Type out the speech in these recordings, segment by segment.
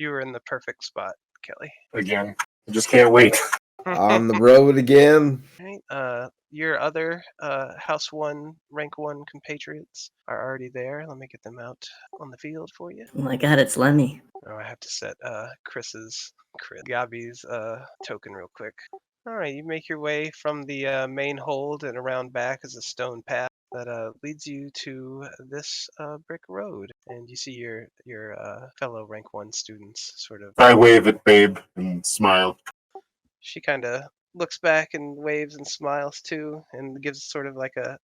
You were in the perfect spot, Kelly. Again, I just can't wait. On the road again. Right. Your other House 1, Rank 1 compatriots are already there. Let me get them out on the field for you. Oh my god, it's Lemmy. Oh, I have to set Gabi's token real quick. All right, you make your way from the main hold, and around back is a stone path that leads you to this brick road. And you see your fellow Rank 1 students sort of... I wave at Babe and smile. She kind of looks back and waves and smiles too, and gives sort of like a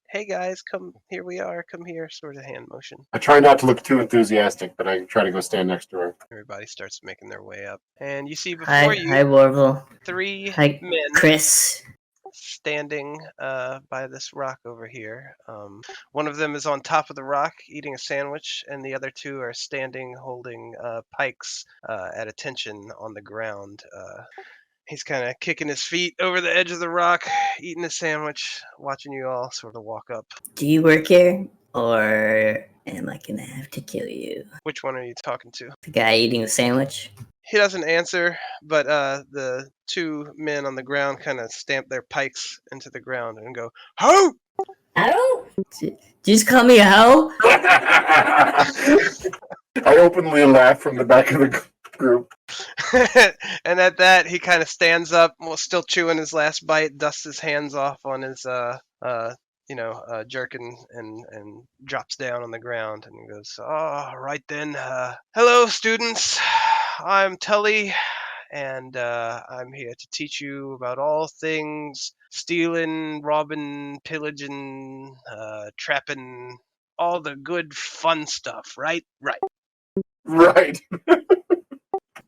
hey guys, come, here we are, come here sort of hand motion. I try not to look too enthusiastic, but I try to go stand next to her. Everybody starts making their way up. And you see before Hi, you Warble. 3 Hi, men Chris. standing by this rock over here. One of them is on top of the rock eating a sandwich, and the other 2 are standing holding pikes at attention on the ground. He's kind of kicking his feet over the edge of the rock, eating a sandwich, watching you all sort of walk up. Do you work here, or am I gonna have to kill you? Which one are you talking to? The guy eating the sandwich? He doesn't answer, but the 2 men on the ground kind of stamp their pikes into the ground and go, "Ho!" Ho! Did you just call me a hoe? I openly laugh from the back of the group. And at that, he kind of stands up, while still chewing his last bite, dusts his hands off on his jerkin, and drops down on the ground, and he goes, "Oh, right then. Hello, students. I'm Tully, and I'm here to teach you about all things stealing, robbing, pillaging, trapping, all the good fun stuff, right? Right." Right.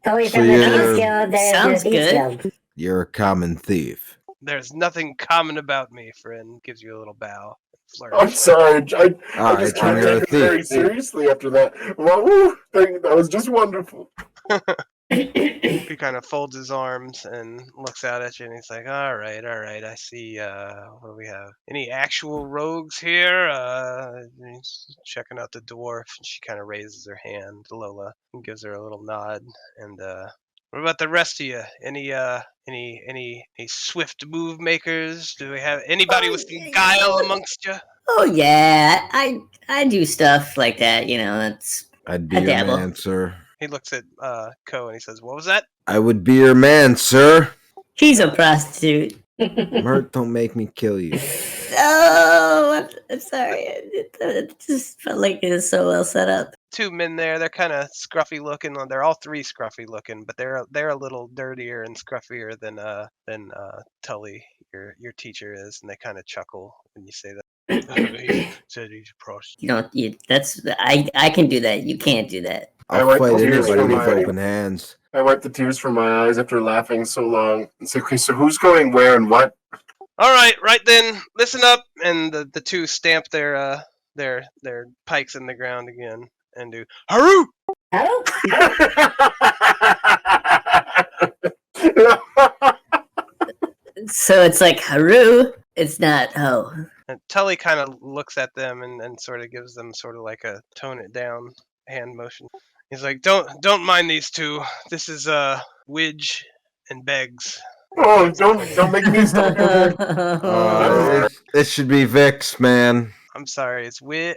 Totally So from the you're- Guild, there's Sounds the Beast good. Guild. You're a common thief. There's nothing common about me, friend. Gives you a little bow. I'm sorry. I All just right, can't you're a take it very thief. seriously after that. Wow, that was just wonderful. He kind of folds his arms and looks out at you, and he's like, all right, I see, what do we have? Any actual rogues here? He's checking out the dwarf, and she kind of raises her hand, Lola, and gives her a little nod. And what about the rest of you? Any swift move makers? Do we have anybody with some guile amongst you? Oh yeah, I do stuff like that. You know, it's I'd be I your dabble. man, sir. He looks at Ko, and he says, what was that? I would be your man, sir. He's a prostitute. Mert, don't make me kill you. Oh, I'm sorry. It just felt like it was so well set up. 2 men there. They're kind of scruffy looking. They're all 3 scruffy looking, but they're a little dirtier and scruffier than Tully, your teacher, is, and they kind of chuckle when you say that. He said he's a prostitute. I can do that. You can't do that. I I'll like fight tears anybody from with my- open hands. I wipe the tears from my eyes after laughing so long and say, okay, so who's going where and what? All right then. Listen up, and the 2 stamp their pikes in the ground again and do haru. Hello? So it's like Haru. It's not ho. And Tully kind of looks at them and sort of gives them sort of like a tone it down hand motion. He's like, don't mind these 2. This is Widge and Beggs. Oh, don't make me stop your It should be Vix, man. I'm sorry, it's Widge.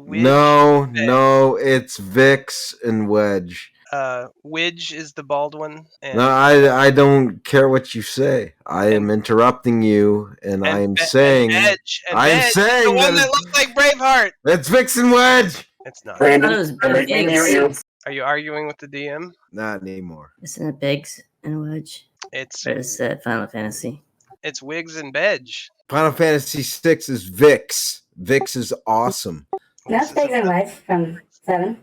No, it's Vix and Wedge. Widge is the bald one. And, No, I don't care what you say. I am interrupting you, and I am saying the one that looks like Braveheart. it's Vix and Wedge. It's not. Brandon, Those I'm making you. Are you arguing with the DM? Not anymore. Isn't it Biggs and Wedge? It's Or is that Final Fantasy? Wigs and Bedge. Final Fantasy VI is Vix. Vix is awesome. That's Biggs and Whites from 7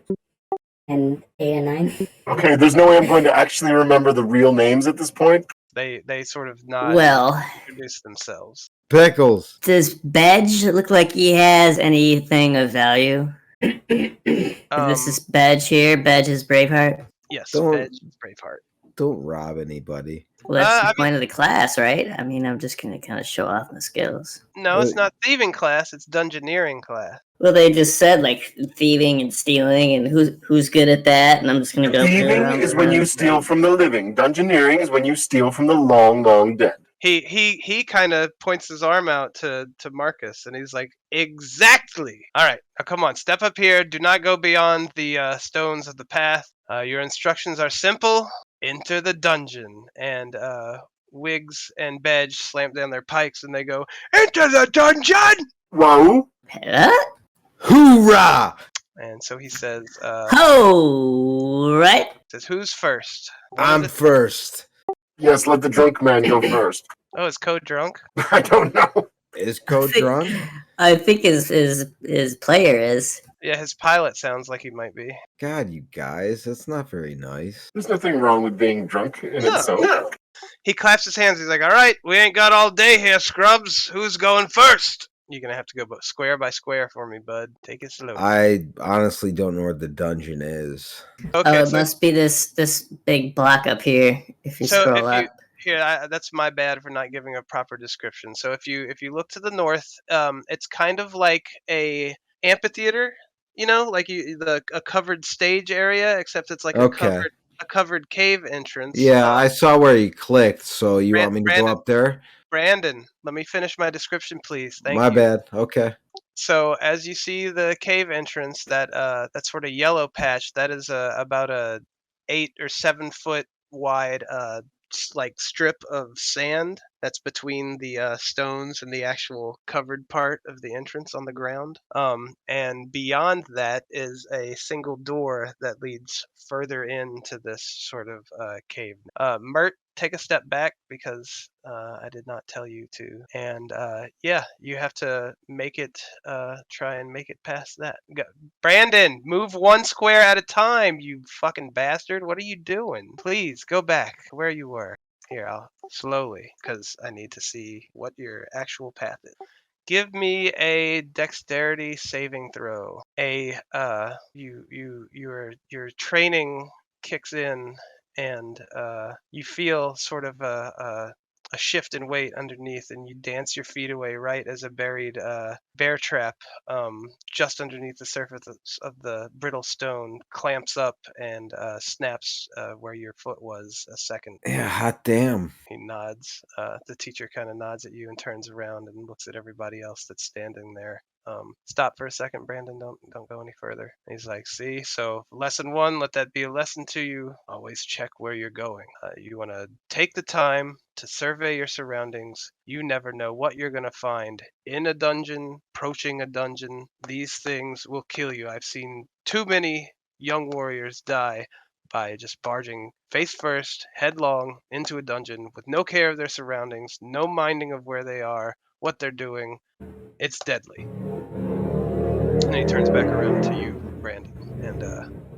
and 8 and 9. Okay, there's no way I'm going to actually remember the real names at this point. They sort of nod. Well, and introduce themselves. Pickles. does Bedge look like he has anything of value? This is Bedge here. Bedge is Braveheart. Yes, Don't- Bedge is Braveheart. Don't rob anybody. Well, that's I the point of the class, right? I mean, I'm just gonna kind of show off my skills. No, it's not thieving class. It's dungeoneering class. Well, they just said like thieving and stealing, and who's good at that? And I'm just gonna go. Thieving is when you steal from the living. Dungeoneering is when you steal from the long, long dead. He kind of points his arm out to Marcus, and he's like, exactly. All right, now come on, step up here. Do not go beyond the stones of the path. Your instructions are simple. Enter the dungeon. And Wiggs and Bedge slam down their pikes, and they go, enter the dungeon. Whoa! Huh? Hoorah! And so he says, Ho! Right. says, who's first? I'm first. Yes, let the drunk man go first. Oh, is Code drunk? I don't know. Is Code drunk? I think his player is. Yeah, his pilot sounds like he might be. God, you guys, that's not very nice. There's nothing wrong with being drunk in itself. No. He claps his hands. He's like, all right, we ain't got all day here, scrubs. Who's going first? You're going to have to go square by square for me, bud. Take it slow. I honestly don't know where the dungeon is. Okay, It must be this big block up here. If you scroll up. That's my bad for not giving a proper description. So if you look to the north, it's kind of like a amphitheater, like a covered stage area, except it's like a covered cave entrance. Yeah, I saw where he clicked. So you want me to go up there? Brandon, let me finish my description, please. Thank you. My bad. Okay. So as you see the cave entrance, that sort of yellow patch, that is about a 8 or 7 foot wide like strip of sand that's between the stones and the actual covered part of the entrance on the ground. And beyond that is a single door that leads further into this sort of cave. Mert, take a step back because I did not tell you to. And yeah, you have to try and make it past that. Brandon, move 1 square at a time, you fucking bastard. What are you doing? Please go back where you were. Here, I'll slowly, because I need to see what your actual path is. Give me a dexterity saving throw. Your training kicks in, and you feel sort of a shift in weight underneath, and you dance your feet away right as a buried bear trap just underneath the surface of the brittle stone clamps up and snaps where your foot was a second. Yeah, hot damn. He nods. The teacher kind of nods at you and turns around and looks at everybody else that's standing there. Stop for a second, Brandon. Don't go any further. And he's like, see, so lesson 1, let that be a lesson to you. Always check where you're going. You want to take the time to survey your surroundings. You never know what you're going to find in a dungeon, approaching a dungeon. These things will kill you. I've seen too many young warriors die by just barging face first, headlong into a dungeon with no care of their surroundings, no minding of where they are, what they're doing. It's deadly. And he turns back around to you, Brandon, and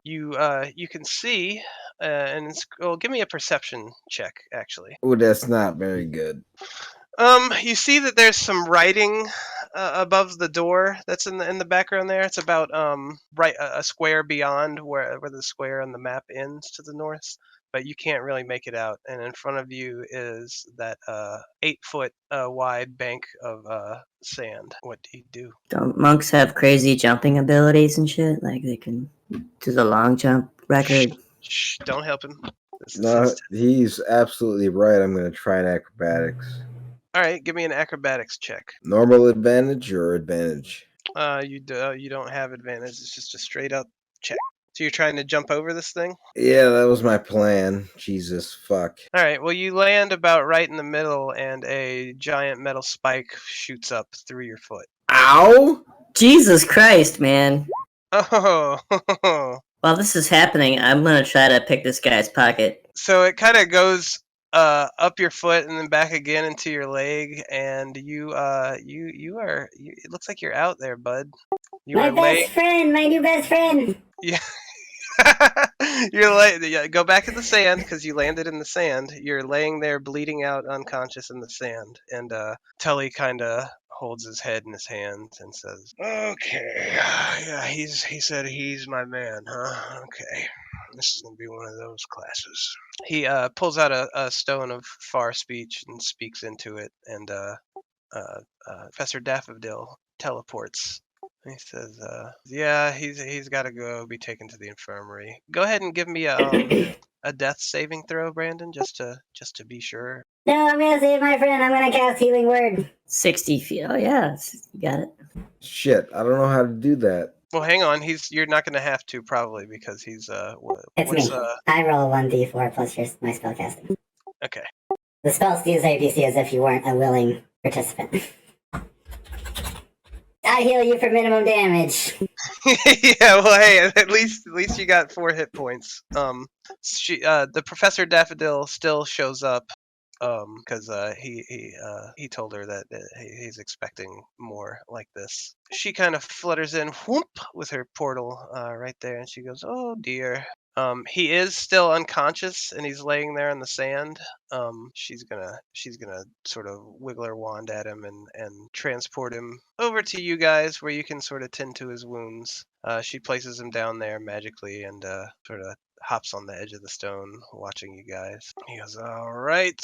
you can see, and give me a perception check, actually. Oh, that's not very good. You see that there's some writing above the door that's in the background there. It's about right a square beyond where the square on the map ends to the north, but you can't really make it out. And in front of you is that 8 foot wide bank of sand. What do you do? Don't monks have crazy jumping abilities and shit? Like they can do the long jump record? Shh, don't help him. No, he's absolutely right. I'm going to try an acrobatics. All right, give me an acrobatics check. Normal advantage or advantage? You don't have advantage. It's just a straight up check. So you're trying to jump over this thing? Yeah, that was my plan. Jesus fuck. All right, well, you land about right in the middle, and a giant metal spike shoots up through your foot. Ow! Jesus Christ, man. Oh. While this is happening, I'm going to try to pick this guy's pocket. So it kind of goes up your foot and then back again into your leg, and it looks like you're out there, bud. My best friend, my new best friend. Yeah. You're go back in the sand because you landed in the sand. You're laying there bleeding out unconscious in the sand, and Tully kind of holds his head in his hands and says, okay, yeah, he said he's my man, huh? Okay, this is gonna be one of those classes. He pulls out a stone of far speech and speaks into it, and Professor Daffodil teleports He says, "Yeah, he's got to go be taken to the infirmary. Go ahead and give me a death saving throw, Brandon, just to be sure." No, I'm gonna save my friend. I'm gonna cast Healing Word. 60 feet. Oh, yeah. You got it. Shit, I don't know how to do that. Well, hang on. You're not going to have to probably because he's It's me. I roll 1d4 plus my spellcasting. Okay. The spell steals APC as if you weren't a willing participant. I heal you for minimum damage. Yeah, well, hey, at least you got 4 hit points. The Professor Daffodil still shows up, because he told her that he's expecting more like this. She kind of flutters in, whoop, with her portal right there, and she goes, "Oh dear." He is still unconscious, and he's laying there in the sand. She's gonna sort of wiggle her wand at him and transport him over to you guys, where you can sort of tend to his wounds. She places him down there magically and sort of hops on the edge of the stone, watching you guys. He goes, "All right,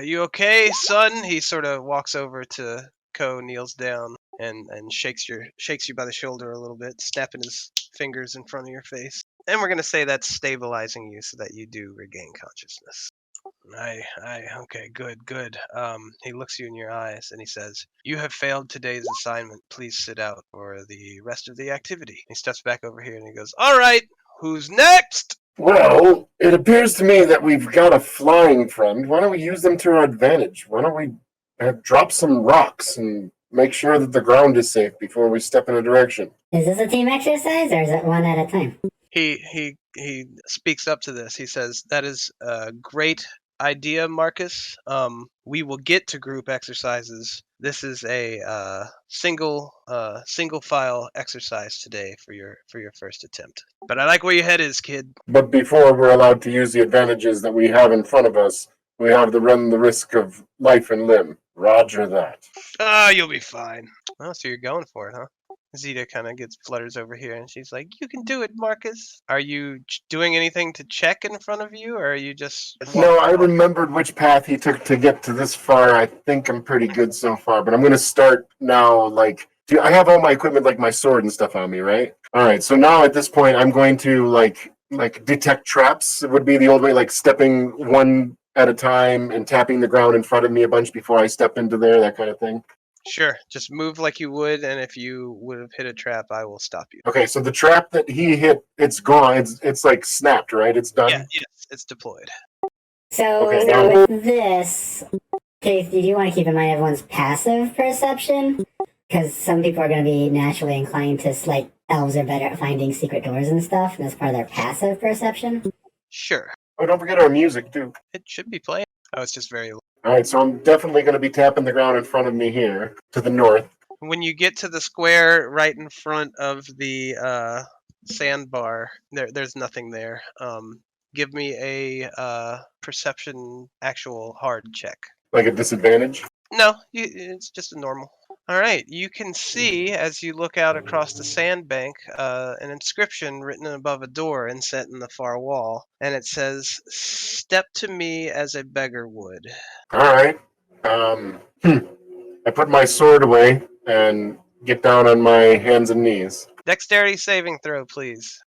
you okay, son?" He sort of walks over to Ko, kneels down, and shakes you by the shoulder a little bit, snapping his fingers in front of your face. And we're gonna say that's stabilizing you so that you do regain consciousness. Okay, good. He looks you in your eyes and he says, "You have failed today's assignment. Please sit out for the rest of the activity." He steps back over here and he goes, "All right, who's next?" Well, it appears to me that we've got a flying friend. Why don't we use them to our advantage? Why don't we drop some rocks and make sure that the ground is safe before we step in a direction? Is this a team exercise or is it one at a time? He speaks up to this. He says, "That is a great idea, Marcus. We will get to group exercises. This is a single file exercise today for your first attempt. But I like where your head is, kid." But before we're allowed to use the advantages that we have in front of us, we have to run the risk of life and limb. Roger that. Oh, you'll be fine. Oh, so you're going for it, huh? Zeta kind of flutters over here, and she's like, "You can do it, Marcus." Are you doing anything to check in front of you, or are you just... No, I remembered which path he took to get to this far. I think I'm pretty good so far, but I'm going to start now, I have all my equipment, like my sword and stuff on me, right? All right, so now at this point, I'm going to, like detect traps. It would be the old way, like stepping one at a time and tapping the ground in front of me a bunch before I step into there, that kind of thing. Sure, just move like you would, and if you would have hit a trap, I will stop you. Okay, so the trap that he hit, it's gone. It's like snapped, right? It's done? Yeah, yes, it's deployed. So with this, Keith, do you want to keep in mind everyone's passive perception? Because some people are going to be naturally inclined to, elves are better at finding secret doors and stuff, and that's part of their passive perception. Sure. Oh, don't forget our music, too. It should be playing. Oh, it's just very... All right, so I'm definitely going to be tapping the ground in front of me here, to the north. When you get to the square right in front of the sandbar, there's nothing there. Give me a perception actual hard check. Like a disadvantage? No, it's just a normal. All right, you can see as you look out across the sandbank an inscription written above a door and set in the far wall, and it says, "Step to me as a beggar would." All right. I put my sword away and get down on my hands and knees. Dexterity saving throw, please.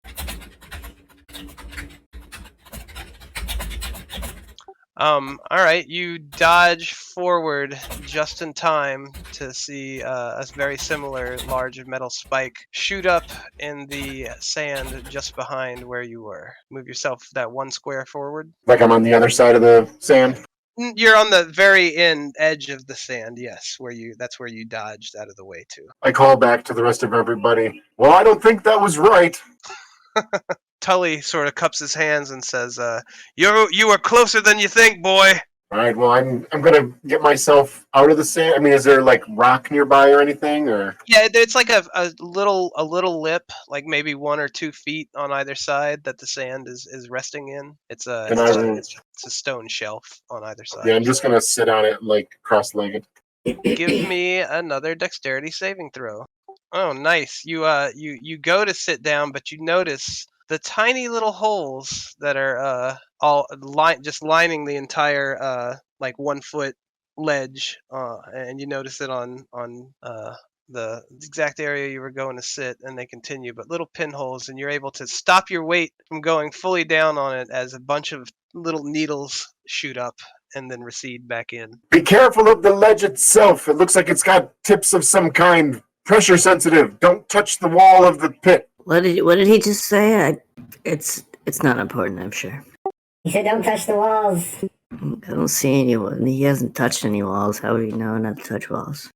All right, you dodge forward just in time to see a very similar large metal spike shoot up in the sand just behind where you were. Move yourself that 1 square forward. Like I'm on the other side of the sand? You're on the very edge of the sand, yes, that's where you dodged out of the way to. I call back to the rest of everybody. Well, I don't think that was right. Tully sort of cups his hands and says, "You are closer than you think, boy." All right, well, I'm gonna get myself out of the sand. I mean, is there like rock nearby or anything, or? Yeah, it's like a little lip, like maybe 1 or 2 feet on either side that the sand is resting in. It's a stone shelf on either side. Yeah, I'm just gonna sit on it like cross-legged. Give me another dexterity saving throw. Oh, nice. You go to sit down, but you notice the tiny little holes that are just lining the entire 1 foot ledge, and you notice it on the exact area you were going to sit, and they continue, but little pinholes, and you're able to stop your weight from going fully down on it as a bunch of little needles shoot up and then recede back in. Be careful of the ledge itself. It looks like it's got tips of some kind. Pressure sensitive. Don't touch the wall of the pit. What did he just say? It's not important, I'm sure. He said don't touch the walls. I don't see anyone. He hasn't touched any walls. How would he know not to touch walls?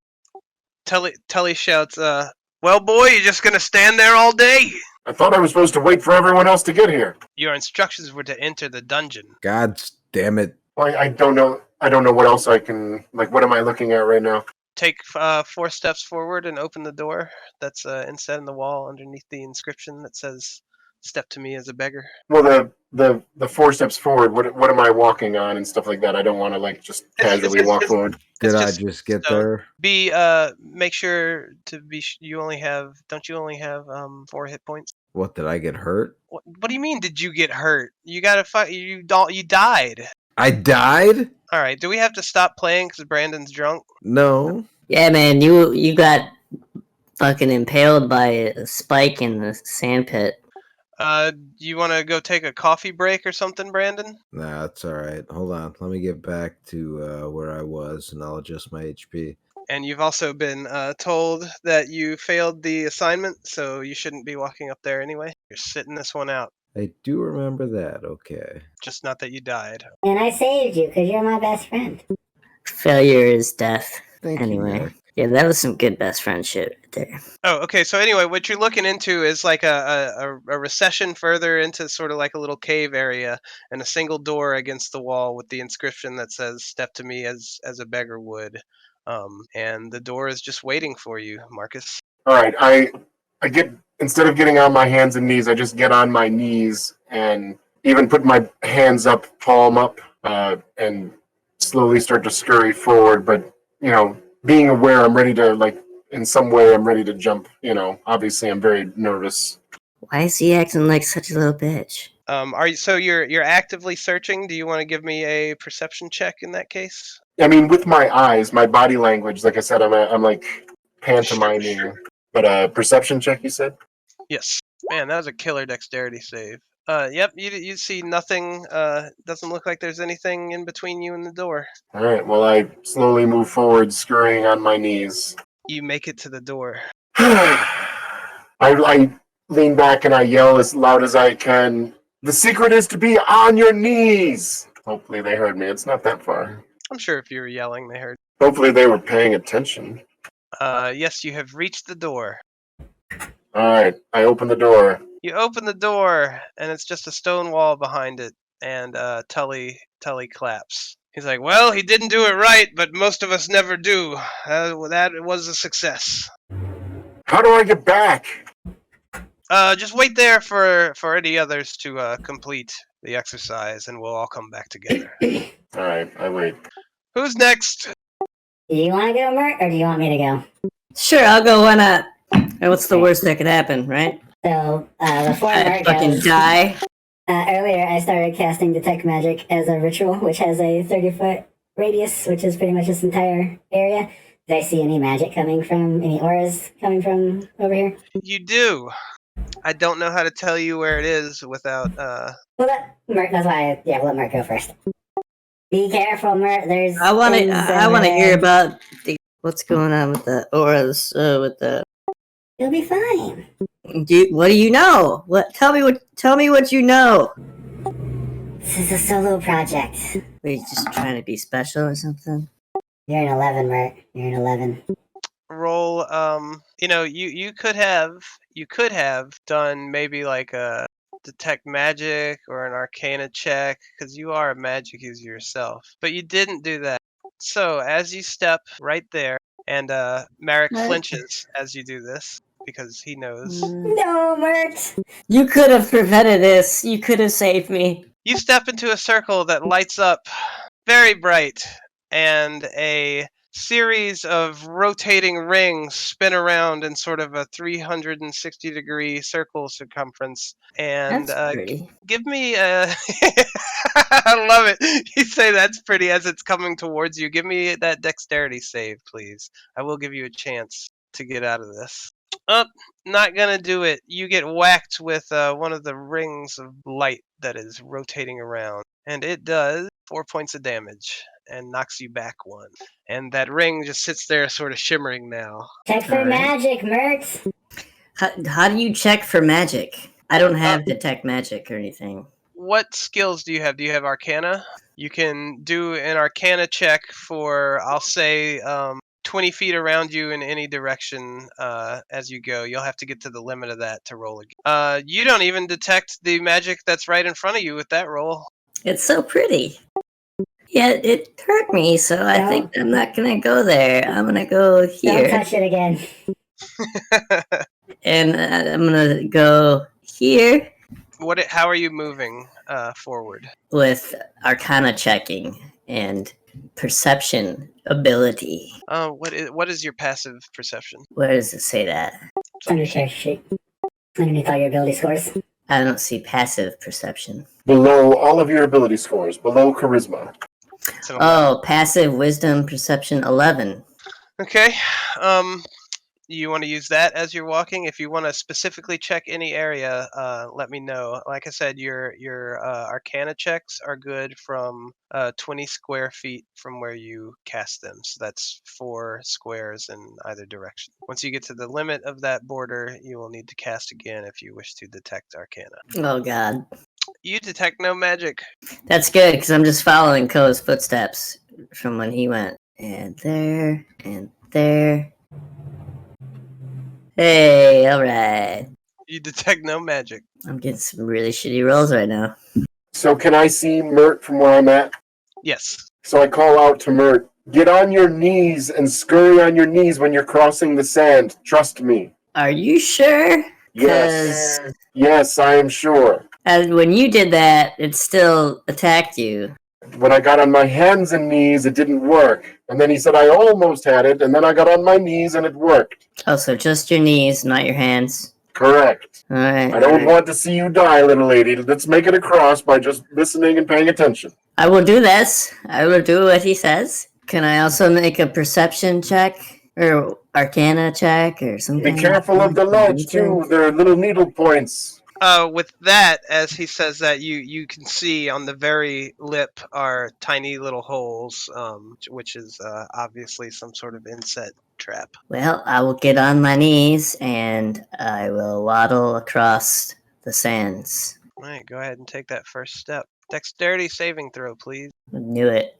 Tully shouts, well, boy, you just gonna stand there all day? I thought I was supposed to wait for everyone else to get here. Your instructions were to enter the dungeon. God damn it. Well, I don't know. I don't know what else I can... Like, what am I looking at right now? Take 4 steps forward and open the door that's inset in the wall underneath the inscription that says, "Step to me as a beggar." Well, the 4 steps forward, what am I walking on and stuff like that? I don't want to, like, just casually walk forward. Did I just just get stone. there? Make sure to be, you only have 4 hit points? What, did I get hurt? What do you mean, did you get hurt? You gotta fight, you died. I died? Alright, do we have to stop playing because Brandon's drunk? No. Yeah, man, you got fucking impaled by a spike in the sandpit. You want to go take a coffee break or something, Brandon? Nah, it's alright. Hold on. Let me get back to where I was, and I'll adjust my HP. And you've also been told that you failed the assignment, so you shouldn't be walking up there anyway. You're sitting this one out. I do remember that, okay. Just not that you died. And I saved you because you're my best friend. Failure is death. Thank Anyway. you, Nick. Yeah, that was some good best friendship right there. Oh, okay. So anyway, what you're looking into is like a recession further into sort of like a little cave area, and a single door against the wall with the inscription that says "Step to me as a beggar would." And the door is just waiting for you, Marcus. All right, I get, instead of getting on my hands and knees, I just get on my knees and even put my hands up, palm up, and slowly start to scurry forward. But, you know, being aware, I'm ready to, like, in some way, I'm ready to jump. You know, obviously, I'm very nervous. Why is he acting like such a little bitch? You're actively searching? Do you want to give me a perception check in that case? I mean, with my eyes, my body language, like I said, I'm like pantomiming. Sure. But perception check, you said? Yes. Man, that was a killer dexterity save. Yep, you see nothing. Doesn't look like there's anything in between you and the door. All right, well, I slowly move forward, scurrying on my knees. You make it to the door. I lean back and I yell as loud as I can, "The secret is to be on your knees!" Hopefully they heard me. It's not that far. I'm sure if you were yelling, they heard. Hopefully they were paying attention. Yes, you have reached the door. All right, I open the door. You open the door, and it's just a stone wall behind it, and Tully claps. He's like, "Well, he didn't do it right, but most of us never do. That was a success." How do I get back? Just wait there for any others to complete the exercise, and we'll all come back together. All right, I wait. Who's next? Do you want to go, Mert, or do you want me to go? Sure, I'll go. Why not? What's the worst that could happen, right? So, before I Mert fucking goes, die. earlier I started casting Detect Magic as a ritual, which has a 30-foot radius, which is pretty much this entire area. Did I see any magic coming from, any auras coming from over here? You do. I don't know how to tell you where it is without. Well, that's why. We'll let Mert go first. Be careful, Mert. There's. I want things to hear there. about what's going on with the auras. With the. You'll be fine. What do you know? Tell me what you know. This is a solo project. Are you just trying to be special or something? You're an 11, Mert. You're an 11. Roll. You could have done maybe like a detect magic or an arcana check, because you are a magic user yourself, but you didn't do that. So as you step right there, and Marek What? flinches as you do this because he knows. No, Mert. You could have prevented this. You could have saved me. You step into a circle that lights up very bright, and a series of rotating rings spin around in sort of a 360-degree circle circumference. And That's pretty. give me a... I love it. You say that's pretty as it's coming towards you. Give me that dexterity save, please. I will give you a chance. to get out of this. Not gonna do it. You get whacked with one of the rings of light that is rotating around, and it does 4 points of damage and knocks you back 1. And that ring just sits there, sort of shimmering now. Check for Alright. magic, Mercs. How do you check for magic? I don't have detect magic or anything. What skills do you have? Do you have Arcana? You can do an Arcana check for, I'll say, 20 feet around you in any direction as you go. You'll have to get to the limit of that to roll again. You don't even detect the magic that's right in front of you with that roll. It's so pretty. Yeah, it hurt me, so I think I'm not gonna go there. I'm gonna go here. Don't touch it again. And I'm gonna go here How are you moving forward? with Arcana checking and perception ability. What is your passive perception? Where does it say that? It's on your character sheet. Underneath all your ability scores. I don't see passive perception. Below all of your ability scores, below charisma. So, Oh, passive wisdom perception 11. okay. You want to use that as you're walking? If you want to specifically check any area, let me know. Like I said, your Arcana checks are good from 20 square feet from where you cast them. So that's 4 squares in either direction. Once you get to the limit of that border, you will need to cast again if you wish to detect Arcana. Oh god. You detect no magic. That's good, because I'm just following Ko's footsteps from when he went. And there, and there. Hey, alright. You detect no magic. I'm getting some really shitty rolls right now. So can I see Mert from where I'm at? Yes. So I call out to Mert, get on your knees and scurry on your knees when you're crossing the sand. Trust me. Are you sure? Yes. Yes, I am sure. And when you did that, it still attacked you. When I got on my hands and knees, it didn't work. And then he said I almost had it, and then I got on my knees and it worked. Oh, so just your knees, not your hands. Correct. Alright. I don't want to see you die, little lady. Let's make it across by just listening and paying attention. I will do this. I will do what he says. Can I also make a perception check? Or Arcana check or something? Be careful of the ledge, too. There are little needle points. With that, as he says that, you can see on the very lip are tiny little holes, which is obviously some sort of insect trap. Well, I will get on my knees and I will waddle across the sands. All right, go ahead and take that first step. Dexterity saving throw, please. Knew it.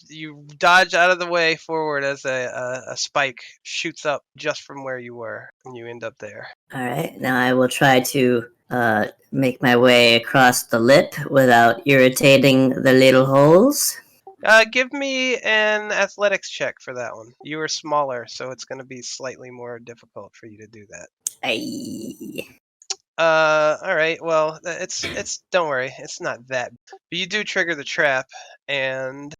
You dodge out of the way forward as a spike shoots up just from where you were, and you end up there. Alright, now I will try to make my way across the lip without irritating the little holes. Give me an athletics check for that one. You are smaller, so it's going to be slightly more difficult for you to do that. Aye. All right. Well, it's. Don't worry, it's not that. But you do trigger the trap and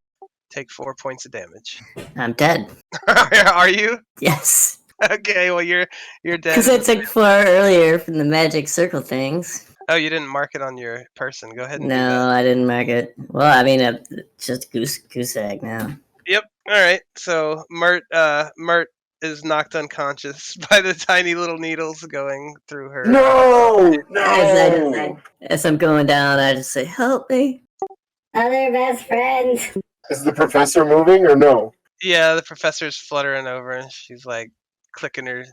take 4 points of damage. I'm dead. Are you? Yes. Okay. Well, you're dead. Because I took 4 earlier from the magic circle things. Oh, you didn't mark it on your person. Go ahead and do No, that. I didn't mark it. Well, I mean, just goose egg now. Yep. All right. So Mert is knocked unconscious by the tiny little needles going through her. No! As I'm going down, I just say, "Help me!" Other best friends. Is the professor moving or no? Yeah, the professor's fluttering over, and she's like clicking her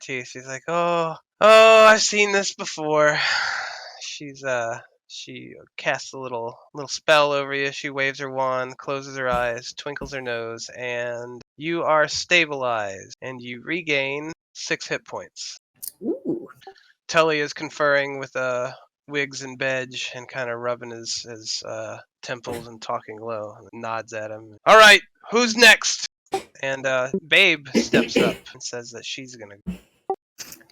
teeth. She's like, "Oh, I've seen this before." She casts a little spell over you. She waves her wand, closes her eyes, twinkles her nose, and you are stabilized, and you regain 6 hit points. Ooh. Tully is conferring with Wiggs and Bedge and kind of rubbing his temples and talking low, and nods at him. All right, who's next? And Babe steps up and says that she's gonna.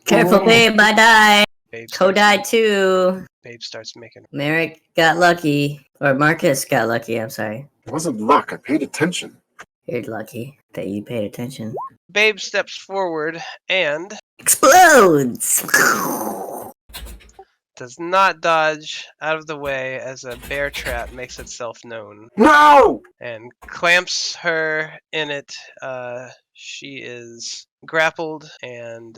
Careful, babe! I die. Babe Co died too. Babe starts making. Merrick got lucky, or Marcus got lucky. I'm sorry. It wasn't luck. I paid attention. You're lucky that you paid attention. Babe steps forward and Explodes. does not dodge out of the way as a bear trap makes itself known No! and clamps her in it. She is grappled and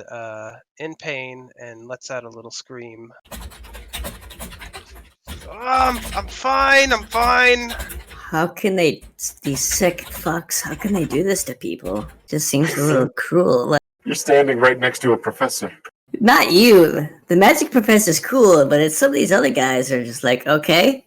in pain and lets out a little scream. I'm fine, I'm fine. How can they, these sick fucks, how can they do this to people? Just seems a little cruel. Like, You're standing right next to a professor. not you. The magic professor's cool, but it's some of these other guys are just like, okay,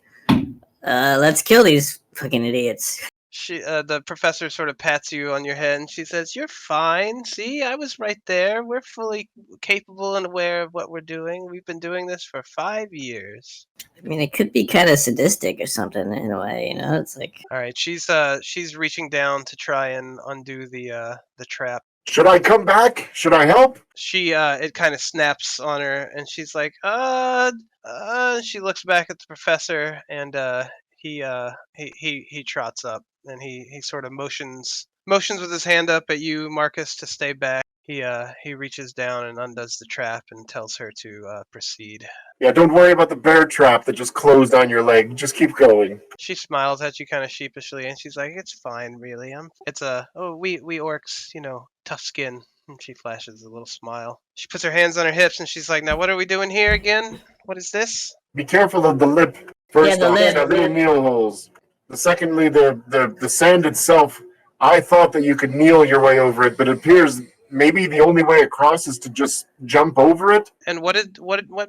let's kill these fucking idiots. The professor sort of pats you on your head and she says, "You're fine. See, I was right there. We're fully capable and aware of what we're doing. We've been doing this for 5 years." I mean, it could be kind of sadistic or something in a way, you know? It's like, All right, she's reaching down to try and undo the trap. Should I come back? Should I help? She it kind of snaps on her and she's like, she looks back at the professor and he trots up and he sort of motions with his hand up at you, Marcus, to stay back. He reaches down and undoes the trap and tells her to proceed. Yeah, don't worry about the bear trap that just closed on your leg. Just keep going. She smiles at you kind of sheepishly and she's like, "It's fine, really. We orcs, tough skin." And she flashes a little smile. She puts her hands on her hips and she's like, "Now what are we doing here again? What is this?" Be careful of the lip. First the off, lip. the little kneel holes. Secondly, the sand itself. I thought that you could kneel your way over it, but it appears maybe the only way across is to just jump over it. And what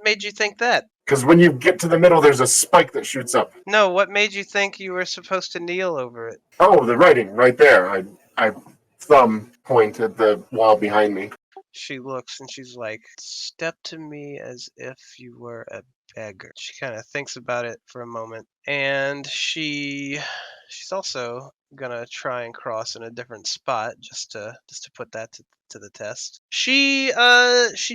made you think that? Because when you get to the middle, there's a spike that shoots up. No, what made you think you were supposed to kneel over it? Oh, the writing right there. I thumb point at the wall behind me. She looks and she's like, "Step to me as if you were a beggar." She kind of thinks about it for a moment, and she's also gonna try and cross in a different spot just to put that to the test. She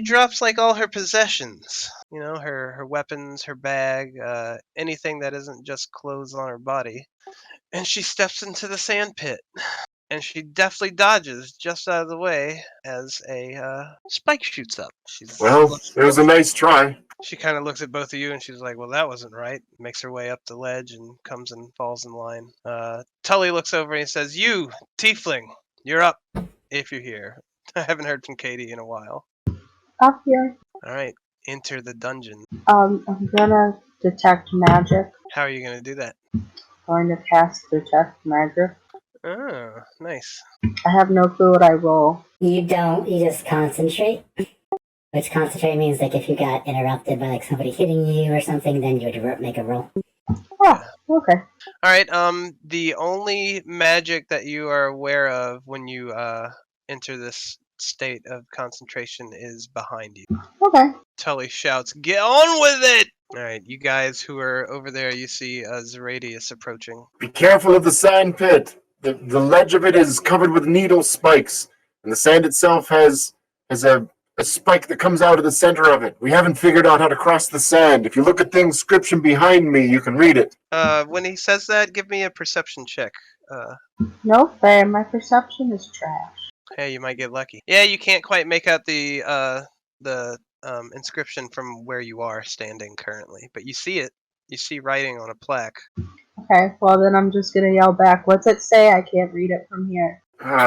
drops like all her possessions, her weapons, her bag, anything that isn't just clothes on her body, and she steps into the sand pit. And she deftly dodges just out of the way as a spike shoots up. Well, it was a nice try. She kind of looks at both of you and she's like, "Well, that wasn't right." Makes her way up the ledge and comes and falls in line. Tully looks over and he says, "You, tiefling, you're up if you're here." I haven't heard from Katie in a while. Up here. All right, enter the dungeon. I'm gonna detect magic. How are you going to do that? Going to cast detect magic. Oh, nice. I have no clue what I roll. You don't, you just concentrate. Which concentrate means like if you got interrupted by like somebody hitting you or something, then you would make a roll. Oh, okay. All right. The only magic that you are aware of when you enter this state of concentration is behind you. Okay. Tully shouts, "Get on with it!" All right, you guys who are over there, you see Zeradius approaching. Be careful of the sand pit. The ledge of it is covered with needle spikes, and the sand itself has a spike that comes out of the center of it. We haven't figured out how to cross the sand. If you look at the inscription behind me, you can read it. When he says that, give me a perception check. No fair. My perception is trash. Hey, you might get lucky. Yeah, you can't quite make out the inscription from where you are standing currently, but you see it. You see writing on a plaque. Okay, well then I'm just gonna yell back. What's it say? I can't read it from here.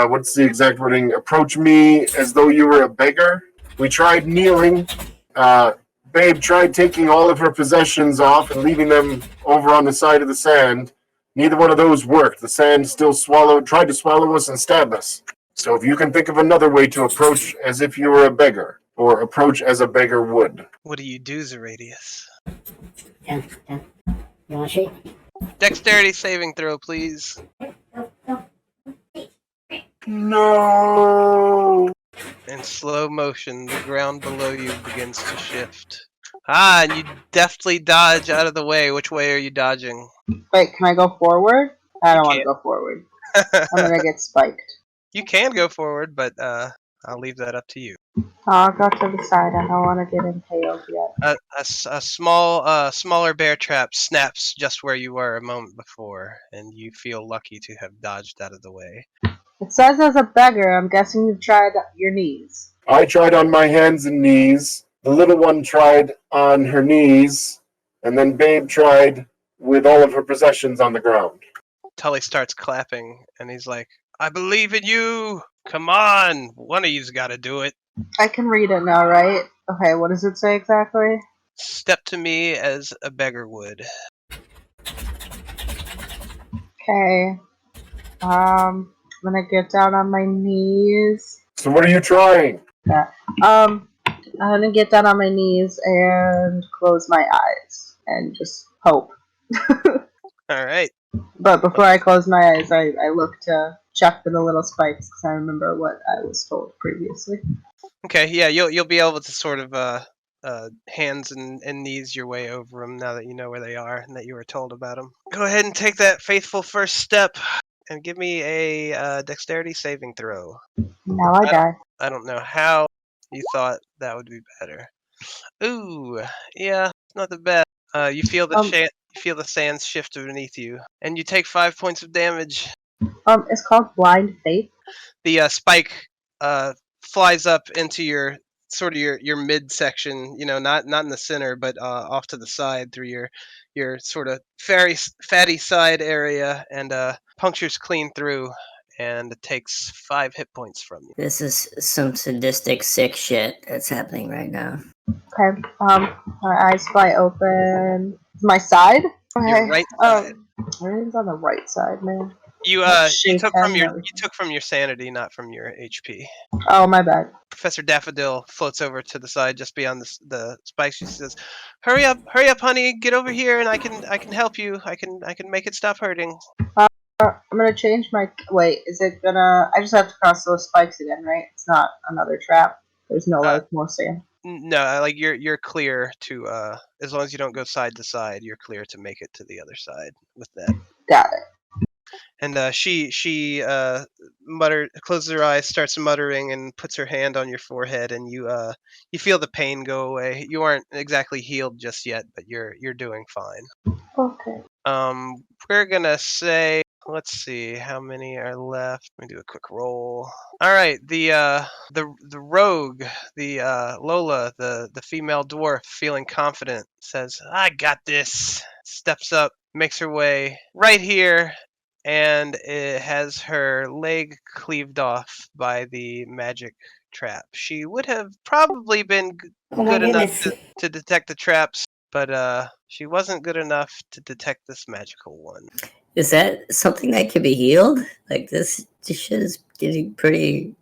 What's the exact wording? Approach me as though you were a beggar. We tried kneeling. Babe tried taking all of her possessions off and leaving them over on the side of the sand. Neither one of those worked. The sand still tried to swallow us and stab us. So if you can think of another way to approach as if you were a beggar, or approach as a beggar would. What do you do, Zeradius? Yeah. You want to treat? Dexterity saving throw, please. No. In slow motion, the ground below you begins to shift. And you deftly dodge out of the way. Which way are you dodging? Wait, can I go forward? I don't want to go forward. I'm gonna get spiked. You can go forward, but I'll leave that up to you. I'll go to the side. I don't want to get impaled yet. A smaller bear trap snaps just where you were a moment before, and you feel lucky to have dodged out of the way. It says as a beggar. I'm guessing you've tried your knees. I tried on my hands and knees. the little one tried on her knees, and then Babe tried with all of her possessions on the ground. Tully starts clapping, and he's like, I believe in you! Come on! One of you's got to do it. I can read it now, right? Okay, what does it say exactly? Step to me as a beggar would. Okay. I'm gonna get down on my knees. So what are you trying? Yeah. I'm gonna get down on my knees and close my eyes and just hope. All right. But before I close my eyes, I look to check for the little spikes because I remember what I was told previously. Okay, yeah, you'll be able to sort of hands and knees your way over them now that you know where they are and that you were told about them. Go ahead and take that faithful first step and give me a dexterity saving throw. Now I die. I don't know how you thought that would be better. Ooh, yeah, not the best. You feel the you feel the sands shift beneath you, and you take 5 points of damage. It's called blind faith. The spike flies up into your sort of your midsection, you know, not in the center, but off to the side through your sort of fatty side area, and punctures clean through, and it takes 5 hit points from you. This is some sadistic, sick shit that's happening right now. Okay. My eyes fly open. My side. Okay. Your right side. Everything's on the right side, man. You took from your sanity, not from your HP. Oh, my bad. Professor Daffodil floats over to the side just beyond the spikes. She says, hurry up, honey, get over here, and I can help you. I can make it stop hurting." I'm gonna change my. Wait, is it gonna? I just have to cross those spikes again, right? It's not another trap. There's no more sand. No, like you're clear to as long as you don't go side to side, you're clear to make it to the other side with that. Got it. And she closes her eyes, starts muttering, and puts her hand on your forehead, and you feel the pain go away. You aren't exactly healed just yet, but you're doing fine. Okay. We're gonna say, let's see how many are left. Let me do a quick roll. All right, the rogue, the Lola, the female dwarf, feeling confident, says, "I got this." Steps up, makes her way right here, and it has her leg cleaved off by the magic trap. She would have probably been good enough to detect the traps, but she wasn't good enough to detect this magical one. Is that something that can be healed? Like this shit is getting pretty.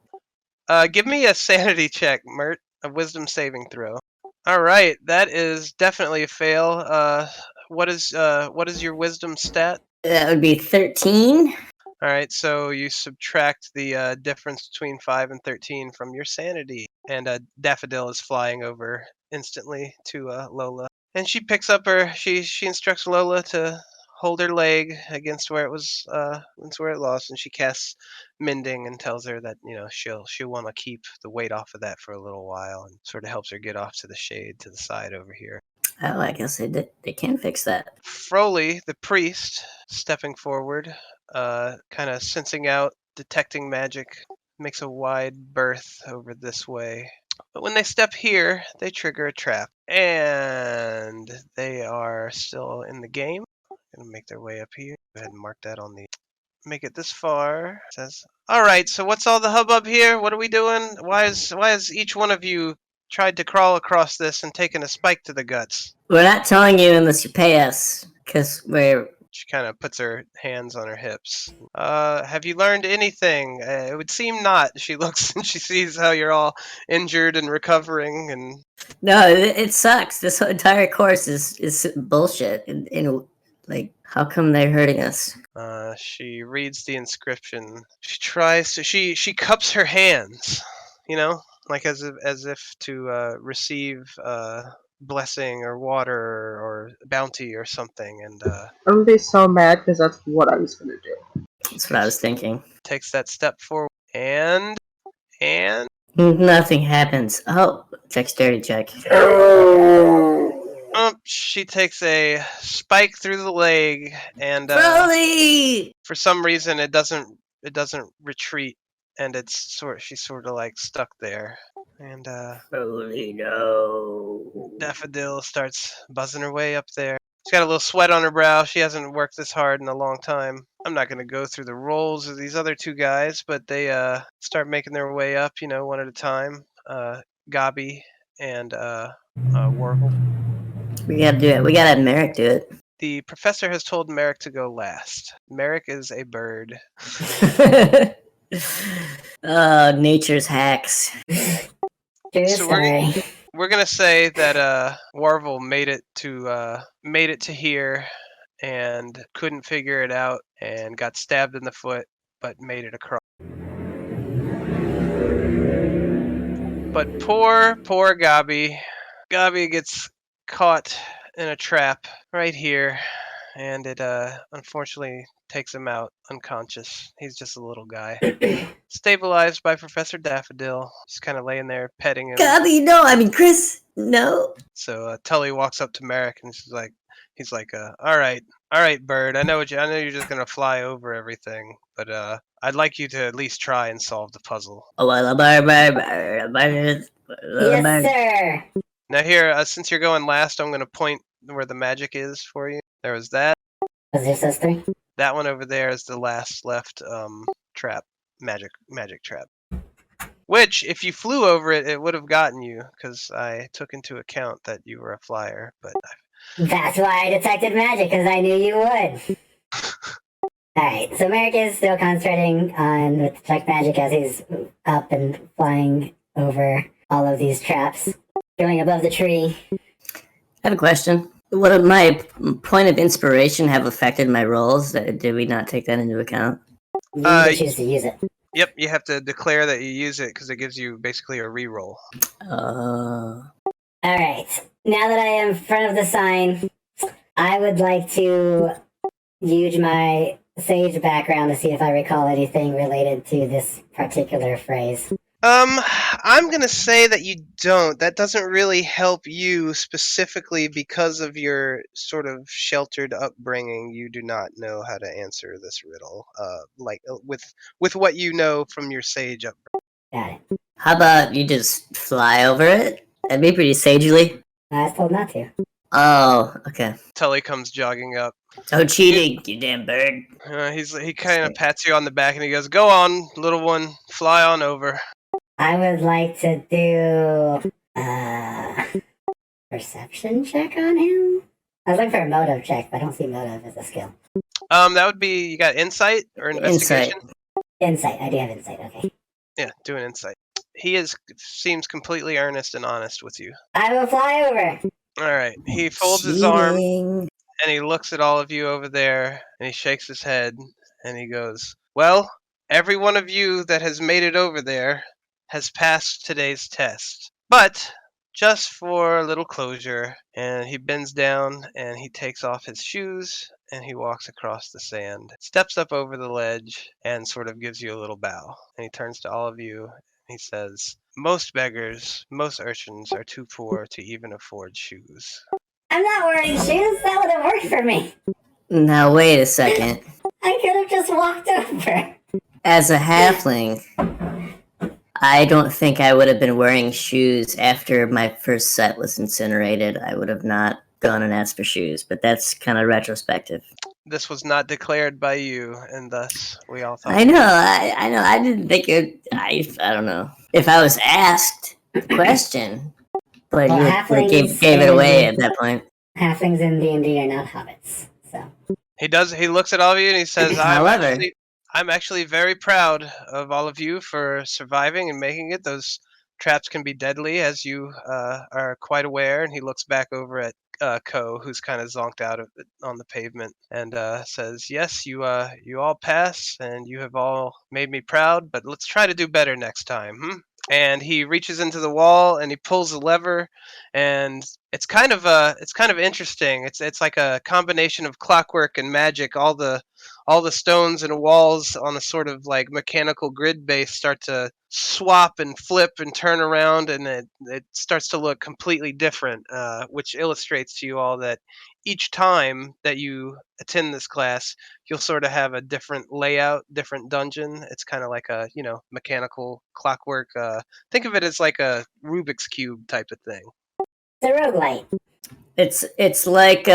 Give me a sanity check, Mert. A wisdom saving throw. All right, that is definitely a fail. What is your wisdom stat? That would be 13. All right, so you subtract the difference between 5 and 13 from your sanity, and Daffodil is flying over instantly to Lola, and she picks up she instructs Lola to hold her leg against where it was where it lost, and she casts mending and tells her that she'll want to keep the weight off of that for a little while, and sort of helps her get off to the shade to the side over here. Oh, I guess they can fix that. Froley, the priest, stepping forward, kind of sensing out, detecting magic, makes a wide berth over this way. But when they step here, they trigger a trap, and they are still in the game. Gonna make their way up here. Go ahead and mark that on the. Make it this far. It says, "All right. So what's all the hubbub here? What are we doing? Why is each one of you tried to crawl across this and taken a spike to the guts?" We're not telling you unless you pay us, because we're. She kind of puts her hands on her hips. Have you learned anything? It would seem not. She looks and she sees how you're all injured and recovering, and No, it sucks. This whole entire course is bullshit. And like, how come they're hurting us? She reads the inscription. She tries to. She cups her hands, like as if to receive blessing or water or bounty or something, and I'm gonna be so mad because that's what I was gonna do. That's what I was thinking. Takes that step forward, and nothing happens. Oh, dexterity check. She takes a spike through the leg, and Crowley! for some reason it doesn't retreat. and she's sort of like stuck there. And Holy no. Daffodil starts buzzing her way up there. She's got a little sweat on her brow. She hasn't worked this hard in a long time. I'm not going to go through the roles of these other two guys, but they start making their way up, one at a time. Gabi and Warble. We gotta do it. We gotta have Merrick do it. The professor has told Merrick to go last. Merrick is a bird. Nature's hacks. True So story. We're gonna say that Warble made it to here and couldn't figure it out and got stabbed in the foot, but made it across. But poor Gabi. Gabi gets caught in a trap right here, and it unfortunately takes him out unconscious. He's just a little guy. Stabilized by Professor Daffodil. Just kind of laying there petting him. Gabi, no. I mean, Chris, no. So Tully walks up to Merrick and he's like, all right, bird. I know you're just gonna fly over everything, but I'd like you to at least try and solve the puzzle. Yes, sir. Now here, since you're going last, I'm gonna point where the magic is for you. There was that. Was there those three? That one over there is the last left trap, magic trap. Which, if you flew over it, it would have gotten you, because I took into account that you were a flyer. But That's why I detected magic, because I knew you would. Alright, so Merrick is still concentrating on with detect magic as he's up and flying over all of these traps, going above the tree. I have a question. Would my point of inspiration have affected my rolls? Did we not take that into account? You need to choose to use it. Yep, you have to declare that you use it because it gives you basically a reroll. Alright, now that I am in front of the sign, I would like to use my sage background to see if I recall anything related to this particular phrase. I'm gonna say that you don't. That doesn't really help you specifically because of your sort of sheltered upbringing. You do not know how to answer this riddle. With what you know from your sage upbringing. Got it. How about you just fly over it? That'd be pretty sagely. I was told not to. Oh, okay. Tully comes jogging up. Oh, cheating, you damn bird. He kind of pats you on the back and he goes, "Go on, little one, fly on over." I would like to do perception check on him. I was looking for a motive check, but I don't see motive as a skill. That would be, you got insight or investigation? Insight. I do have insight. Okay. Yeah, do an insight. He seems completely earnest and honest with you. I will fly over. All right. He folds his arm Cheating. and he looks at all of you over there and he shakes his head and he goes, "Well, every one of you that has made it over there has passed today's test. But just for a little closure," and he bends down and he takes off his shoes and he walks across the sand, steps up over the ledge and sort of gives you a little bow. And he turns to all of you and he says, "Most beggars, most urchins are too poor to even afford shoes." I'm not wearing shoes. That would have worked for me. Now, wait a second. I could have just walked over. As a halfling, I don't think I would have been wearing shoes after my first set was incinerated. I would have not gone and asked for shoes, but that's kind of retrospective. This was not declared by you, and thus we all thought. I know. I didn't think it. I don't know if I was asked the question, but Well, you halflings gave it away and- at that point. Halflings in D&D are not hobbits, so. He looks at all of you and he says, However- I'm actually very proud of all of you for surviving and making it. Those traps can be deadly, as you are quite aware." And he looks back over at Ko, who's kind of zonked out on the pavement, and says, "Yes, you all pass, and you have all made me proud, but let's try to do better next time." And he reaches into the wall and he pulls a lever, and It's kind of interesting. It's like a combination of clockwork and magic. All the stones and walls on a sort of like mechanical grid base start to swap and flip and turn around, and it starts to look completely different, which illustrates to you all that each time that you attend this class, you'll sort of have a different layout, different dungeon. It's kind of like a mechanical clockwork. Think of it as like a Rubik's cube type of thing. It's a roguelite. It's like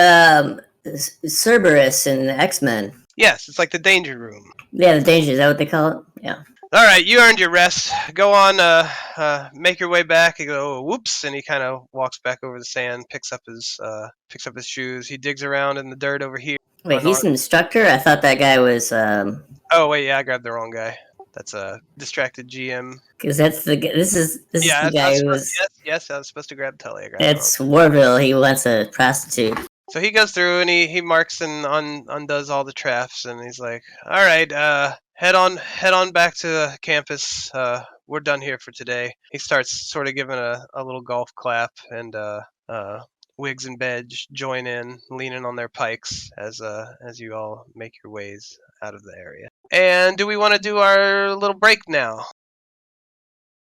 Cerberus in X-Men. Yes, it's like the danger room. Yeah, the danger. Is that what they call it? Yeah. All right, you earned your rest. Go on, make your way back. You go, whoops, and he kind of walks back over the sand, picks up his shoes. He digs around in the dirt over here. Wait, he's an instructor? I thought that guy was. Oh wait, yeah, I grabbed the wrong guy. That's a distracted GM. Because that's the this is the guy who was. Yes, I was supposed to grab Tully. It's Warville. He wants a prostitute. So he goes through and he marks and undoes all the traps, and he's like, "All right, head on back to the campus. We're done here for today." He starts sort of giving a little golf clap, and Wiggs and Bedge join in, leaning on their pikes as you all make your ways out of the area. And do we want to do our little break now?